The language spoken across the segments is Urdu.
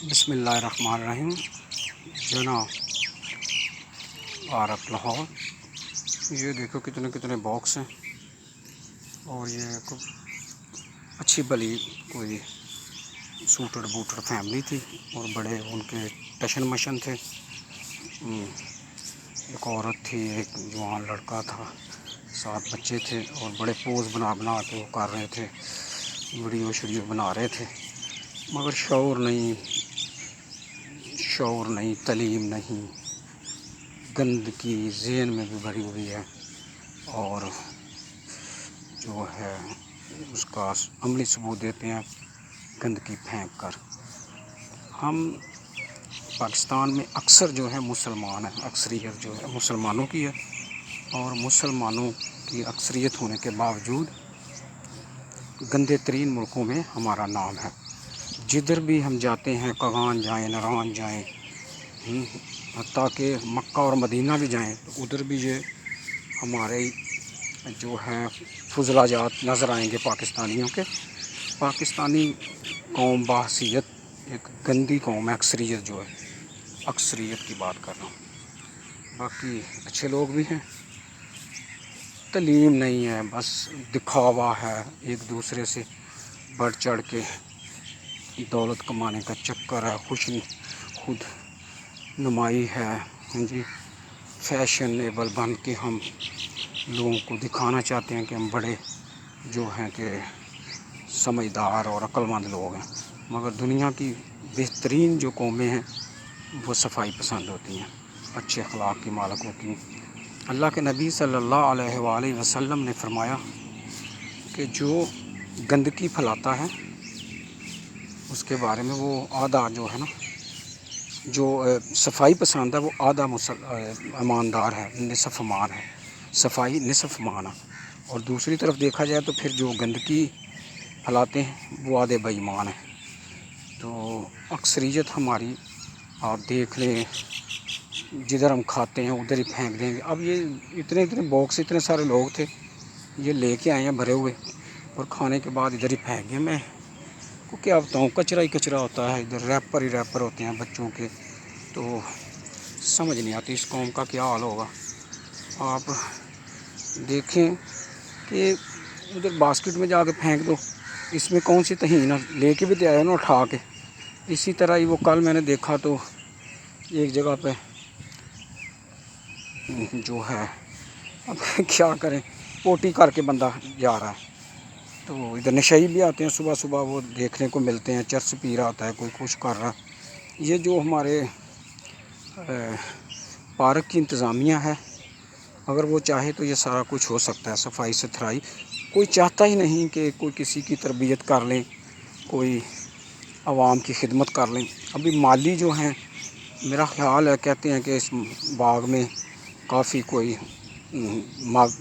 بسم اللہ الرحمن الرحیم. جناب عارف لاہور، یہ دیکھو کتنے کتنے باکس ہیں، اور یہ اچھی بلی کوئی سوٹر بوٹر فیملی تھی، اور بڑے ان کے ٹشن مشن تھے. ایک عورت تھی، ایک جوان لڑکا تھا، 7 بچے تھے، اور بڑے پوز بنا کے وہ کر رہے تھے، ویڈیو شیڈیو بنا رہے تھے. مگر شعور نہیں، تعلیم نہیں، گندگی ذہن میں بھی بھری ہوئی ہے، اور جو ہے اس کا عملی ثبوت دیتے ہیں گندگی پھینک کر. ہم پاکستان میں اکثر جو ہے مسلمان ہیں، اکثریت جو ہے مسلمانوں کی ہے، اور مسلمانوں کی اکثریت ہونے کے باوجود گندے ترین ملکوں میں ہمارا نام ہے. جدھر بھی ہم جاتے ہیں، کغان جائیں، نران جائیں، حتیٰ کہ مکہ اور مدینہ بھی جائیں، تو ادھر بھی یہ ہمارے جو ہیں فضلہ جات نظر آئیں گے پاکستانیوں کے. پاکستانی قوم بحیثیت ایک گندی قوم ہے، اکثریت جو ہے، اکثریت کی بات کر رہا ہوں. باقی اچھے لوگ بھی ہیں، تعلیم نہیں ہے، بس دکھاوا ہے، ایک دوسرے سے بڑھ چڑھ کے دولت کمانے کا چکر ہے، خود نمائی ہے. جی، فیشنیبل بن کے ہم لوگوں کو دکھانا چاہتے ہیں کہ ہم بڑے جو ہیں کہ سمجھدار اور عقل مند لوگ ہیں. مگر دنیا کی بہترین جو قومیں ہیں وہ صفائی پسند ہوتی ہیں، اچھے اخلاق کی مالک ہوتی ہیں. اللہ کے نبی صلی اللہ علیہ وآلہ وسلم نے فرمایا کہ جو گندگی پھیلاتا ہے اس کے بارے میں وہ آدھا جو ہے نا، جو صفائی پسند ہے وہ آدھا ایماندار ہے، نصف ایمان ہے. صفائی نصف ایمان ہے. اور دوسری طرف دیکھا جائے تو پھر جو گندگی پھیلاتے ہیں وہ آدھے بے ایمان ہیں. تو اکثریت ہماری آپ دیکھ لیں، جدھر ہم کھاتے ہیں ادھر ہی پھینک دیں گے. اب یہ اتنے باکس، اتنے سارے لوگ تھے، یہ لے کے آئے ہیں بھرے ہوئے، اور کھانے کے بعد ادھر ہی پھینک گئے. میں کو کیا بتاؤں، کچرا ہی کچرا ہوتا ہے ادھر، ریپر ہی ریپر ہوتے ہیں بچوں کے. تو سمجھ نہیں آتی اس قوم کا کیا حال ہوگا. آپ دیکھیں کہ ادھر باسکٹ میں جا کے پھینک دو، اس میں کون سی توہین ہے، لے کے بھی تو آئے نا اٹھا کے. اسی طرح ہی وہ کل میں نے دیکھا تو ایک جگہ پہ جو ہے، اب کیا کریں، پوٹی کر کے بندہ جا رہا ہے. تو ادھر نشئی بھی آتے ہیں، صبح صبح وہ دیکھنے کو ملتے ہیں، چرس پی رہا ہوتا ہے کوئی، کچھ کر رہا. یہ جو ہمارے پارک کی انتظامیہ ہے، اگر وہ چاہے تو یہ سارا کچھ ہو سکتا ہے. صفائی ستھرائی کوئی چاہتا ہی نہیں کہ کوئی کسی کی تربیت کر لیں، کوئی عوام کی خدمت کر لیں. ابھی مالی جو ہیں، میرا خیال ہے کہتے ہیں کہ اس باغ میں کافی کوئی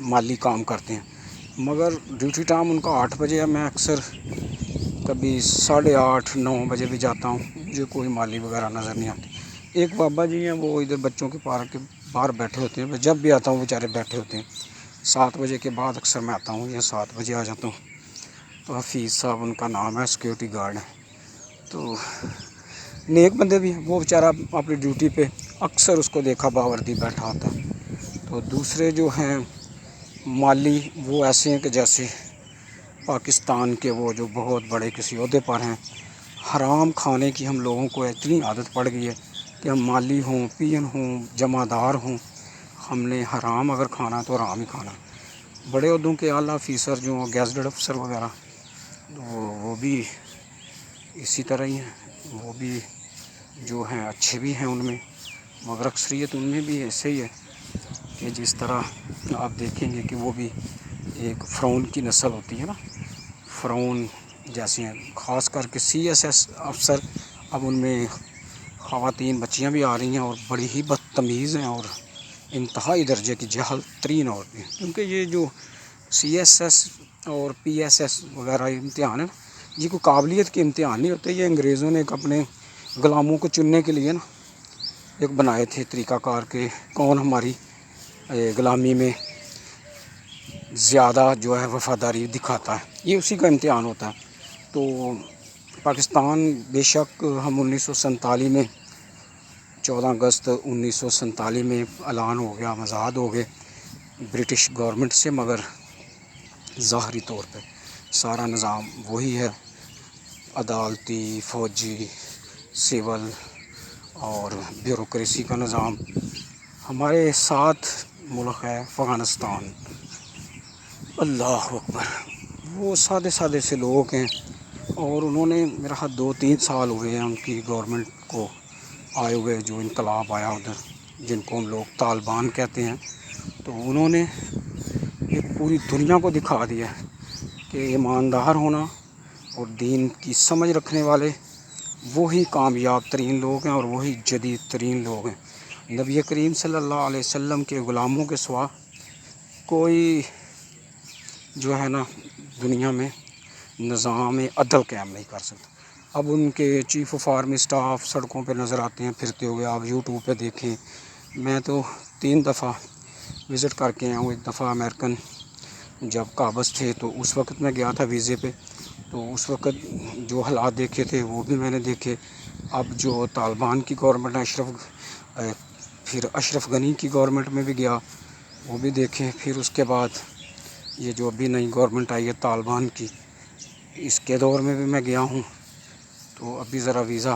مالی کام کرتے ہیں، مگر ڈیوٹی ٹائم ان کا 8 بجے ہے. میں اکثر کبھی 8:30 9 بجے بھی جاتا ہوں، مجھے کوئی مالی وغیرہ نظر نہیں آتی. ایک بابا جی ہیں، وہ ادھر بچوں کے پارک کے باہر بیٹھے ہوتے ہیں. میں جب بھی آتا ہوں بیچارے بیٹھے ہوتے ہیں. 7 بجے کے بعد اکثر میں آتا ہوں، یا 7 بجے آ جاتا ہوں. تو حفیظ صاحب ان کا نام ہے، سیکورٹی گارڈ ہیں. تو نیک بندے بھی ہیں. وہ بیچارہ اپنی ڈیوٹی پہ اکثر اس کو دیکھا باوردی بیٹھا ہوتا ہے. تو دوسرے جو ہیں مالی، وہ ایسے ہیں کہ جیسے پاکستان کے وہ جو بہت بڑے کسی عہدے پر ہیں. حرام کھانے کی ہم لوگوں کو اتنی عادت پڑ گئی ہے کہ ہم مالی ہوں، پین ہوں، جمع دار ہوں، ہم نے حرام اگر کھانا تو حرام ہی کھانا. بڑے عہدوں کے اعلیٰ افیسر جو گیزٹڈ افسر وغیرہ، وہ بھی اسی طرح ہی ہیں. وہ بھی جو ہیں اچھے بھی ہیں ان میں، مگر اکثریت ان میں بھی ایسے ہی ہے کہ جس طرح آپ دیکھیں گے کہ وہ بھی ایک فرعون کی نسل ہوتی ہے نا، فرعون جیسے ہیں. خاص کر کے CSS افسر، اب ان میں خواتین بچیاں بھی آ رہی ہیں، اور بڑی ہی بدتمیز ہیں اور انتہائی درجے کی جاہل ترین عورتیں. کیونکہ یہ جو CSS اور PSS وغیرہ امتحان ہے نا، یہ کوئی قابلیت کے امتحان نہیں ہوتے. یہ انگریزوں نے ایک اپنے غلاموں کو چننے کے لیے نا ایک بنائے تھے طریقہ کار کے کون ہماری غلامی میں زیادہ جو ہے وفاداری دکھاتا ہے. یہ اسی کا امتحان ہوتا ہے. تو پاکستان بے شک ہم 1947 میں 14 اگست 1947 میں اعلان ہو گیا، ہم آزاد ہو گئے برٹش گورنمنٹ سے، مگر ظاہری طور پہ سارا نظام وہی ہے، عدالتی، فوجی، سول اور بیوروکریسی کا نظام۔ ہمارے ساتھ ملک ہے افغانستان، اللہ اکبر، وہ سادے سادے سے لوگ ہیں، اور انہوں نے میرا خیال 2-3 سال ہوئے ہیں ان کی گورنمنٹ کو آئے ہوئے، جو انقلاب آیا ادھر جن کو ہم لوگ طالبان کہتے ہیں، تو انہوں نے ایک پوری دنیا کو دکھا دیا کہ ایماندار ہونا اور دین کی سمجھ رکھنے والے وہی کامیاب ترین لوگ ہیں اور وہی جدید ترین لوگ ہیں۔ نبی کریم صلی اللہ علیہ وسلم کے غلاموں کے سوا کوئی جو ہے نا دنیا میں نظام عدل قائم نہیں کر سکتا۔ اب ان کے چیف آف آرمی اسٹاف سڑکوں پہ نظر آتے ہیں پھرتے ہوئے، آپ یوٹیوب پہ دیکھیں۔ میں تو 3 دفعہ وزٹ کر کے آیا ہوں، ایک دفعہ امریکن جب قابض تھے تو اس وقت میں گیا تھا ویزے پہ، تو اس وقت جو حالات دیکھے تھے وہ بھی میں نے دیکھے۔ اب جو طالبان کی گورنمنٹ ہے، پھر اشرف غنی کی گورنمنٹ میں بھی گیا، وہ بھی دیکھیں۔ پھر اس کے بعد یہ جو ابھی نئی گورنمنٹ آئی ہے طالبان کی، اس کے دور میں بھی میں گیا ہوں، تو ابھی ذرا ویزا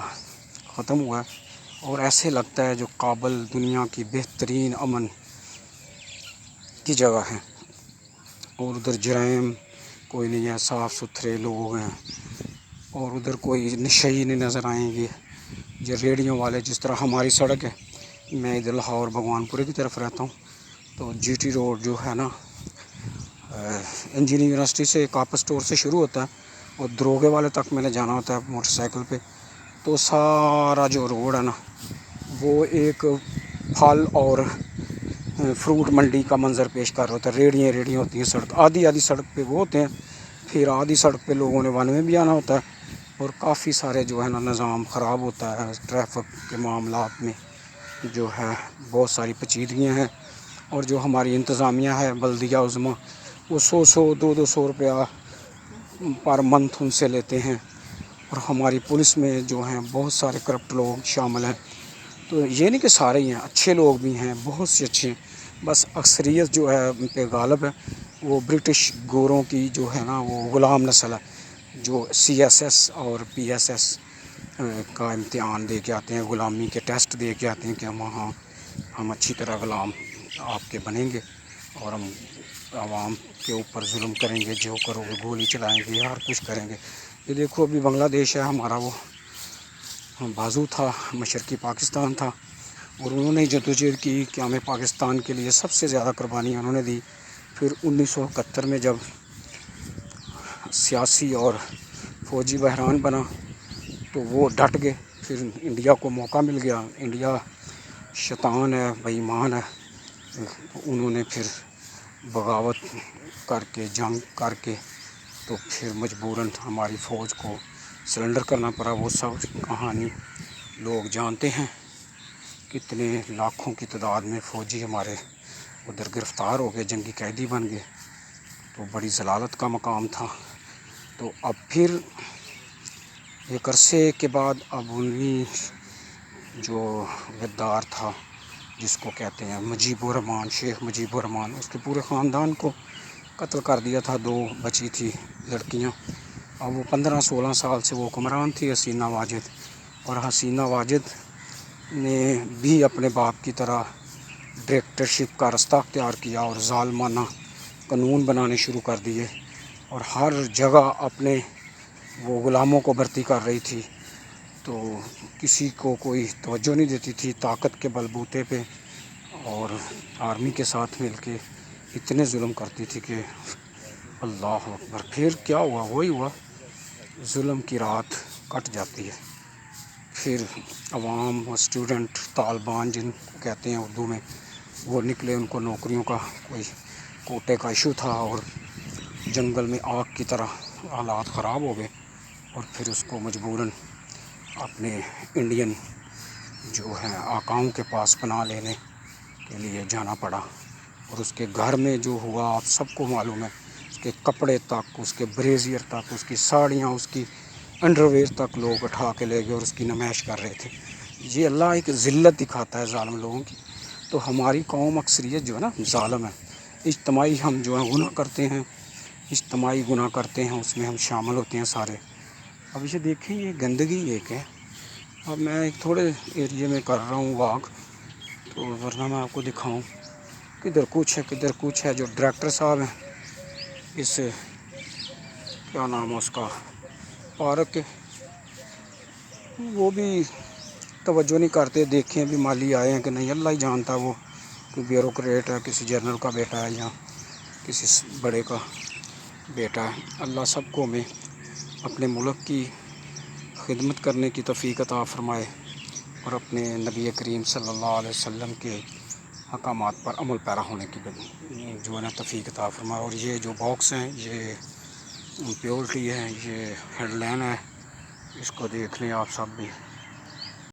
ختم ہوا ہے، اور ایسے لگتا ہے جو کابل دنیا کی بہترین امن کی جگہ ہے، اور ادھر جرائم کوئی نہیں ہے، صاف ستھرے لوگ ہیں، اور ادھر کوئی نشئی نہیں نظر آئیں گے۔ یہ ریڑیوں والے، جس طرح ہماری سڑک ہے، میں ادھر لاہور بھگوان پورے کی طرف رہتا ہوں، تو جی ٹی روڈ جو ہے نا انجینئرنگ یونیورسٹی سے کاپس اسٹور سے شروع ہوتا ہے، اور دروگے والے تک میں نے جانا ہوتا ہے موٹر سائیکل پہ، تو سارا جو روڈ ہے نا وہ ایک پھل اور فروٹ منڈی کا منظر پیش کر رہا ہوتا ہے۔ ریڑیاں ہوتی ہیں، سڑک آدھی سڑک پہ وہ ہوتے ہیں، پھر آدھی سڑک پہ لوگوں نے ون میں بھی آنا ہوتا ہے، اور کافی سارے جو ہے نا نظام خراب ہوتا ہے ٹریفک کے معاملات میں، جو ہے بہت ساری پیچیدگیاں ہیں، اور جو ہماری انتظامیہ ہے بلدیہ عظمیٰ، وہ 200 روپیہ پر منتھ ان سے لیتے ہیں، اور ہماری پولیس میں جو ہیں بہت سارے کرپٹ لوگ شامل ہیں۔ تو یہ نہیں کہ سارے ہی ہیں، اچھے لوگ بھی ہیں، بہت سے اچھے ہیں، بس اکثریت جو ہے ان پہ غالب ہے، وہ برٹش گوروں کی جو ہے نا وہ غلام نسل ہے، جو سی ایس ایس اور پی ایس ایس کا امتحان دے کے آتے ہیں، غلامی کے ٹیسٹ دے کے آتے ہیں کہ ہم اچھی طرح غلام آپ کے بنیں گے، اور ہم عوام کے اوپر ظلم کریں گے، جو کرو گے گولی چلائیں گے، ہر کچھ کریں گے۔ یہ دیکھو ابھی بنگلہ دیش ہے ہمارا، وہ بازو تھا، مشرقی پاکستان تھا، اور انہوں نے جدوجہد کی کہ ہمیں پاکستان کے لیے سب سے زیادہ قربانیاں انہوں نے دی۔ پھر 1971 میں جب سیاسی اور فوجی بحران بنا تو وہ ڈٹ گئے، پھر انڈیا کو موقع مل گیا، انڈیا شیطان ہے، بے ایمان ہے، انہوں نے پھر بغاوت کر کے جنگ کر کے تو پھر مجبوراً ہماری فوج کو سرنڈر کرنا پڑا۔ وہ سب کہانی لوگ جانتے ہیں، کتنے لاکھوں کی تعداد میں فوجی ہمارے ادھر گرفتار ہو گئے، جنگی قیدی بن گئے، تو بڑی ذلالت کا مقام تھا۔ تو اب پھر ایک عرصے کے بعد اب انہی جو غدار تھا جس کو کہتے ہیں مجیب الرحمن، شیخ مجیب الرحمن، اس کے پورے خاندان کو قتل کر دیا تھا، 2 بچی تھی لڑکیاں، اب وہ 15-16 سال سے وہ حکمران تھی حسینہ واجد، اور حسینہ واجد نے بھی اپنے باپ کی طرح ڈکٹیٹرشپ کا رستہ اختیار کیا اور ظالمانہ قانون بنانے شروع کر دیے، اور ہر جگہ اپنے وہ غلاموں کو بھرتی کر رہی تھی، تو کسی کو کوئی توجہ نہیں دیتی تھی، طاقت کے بل بوتے پہ اور آرمی کے ساتھ مل کے اتنے ظلم کرتی تھی کہ اللہ اکبر۔ پھر کیا ہوا؟ وہی ہوا، ظلم کی رات کٹ جاتی ہے، پھر عوام اور اسٹوڈنٹ طالبان جن کو کہتے ہیں اردو میں، وہ نکلے، ان کو نوکریوں کا کوئی کوٹے کا ایشو تھا، اور جنگل میں آگ کی طرح حالات خراب ہو گئے، اور پھر اس کو مجبوراً اپنے انڈین جو ہیں آقاؤں کے پاس پناہ لینے کے لیے جانا پڑا، اور اس کے گھر میں جو ہوا آپ سب کو معلوم ہے، اس کے کپڑے تک، اس کے بریزیئر تک، اس کی ساڑیاں، اس کی انڈر ویئر تک لوگ اٹھا کے لے گئے اور اس کی نمائش کر رہے تھے. یہ اللہ ایک ذلت دکھاتا ہے ظالم لوگوں کی. تو ہماری قوم اکثریت جو ہے نا ظالم ہے. اجتماعی ہم جو ہے گناہ کرتے ہیں، اجتماعی گناہ کرتے ہیں، اس میں ہم شامل ہوتے ہیں سارے. اب یہ دیکھیں یہ گندگی ایک ہے. اب میں ایک تھوڑے ایریے میں کر رہا ہوں واک، تو ورنہ میں آپ کو دکھاؤں کدھر کچھ ہے کدھر کچھ ہے. جو ڈائریکٹر صاحب ہیں اس کیا نام ہے اس کا پارک کے، وہ بھی توجہ نہیں کرتے. دیکھیں بھی مالی آئے ہیں کہ نہیں، اللہ ہی جانتا. وہ کوئی بیوروکریٹ ہے، کسی جنرل کا بیٹا ہے یا کسی بڑے کا بیٹا ہے. اللہ سب کو ہمیں اپنے ملک کی خدمت کرنے کی توفیق عطا فرمائے اور اپنے نبی کریم صلی اللہ علیہ وسلم کے احکامات پر عمل پیرا ہونے کی جو ہے نا توفیق عطا فرمائے. اور یہ جو باکس ہیں یہ پیورٹی ہے، یہ ہیڈ لائن ہے، اس کو دیکھ لیں آپ سب بھی.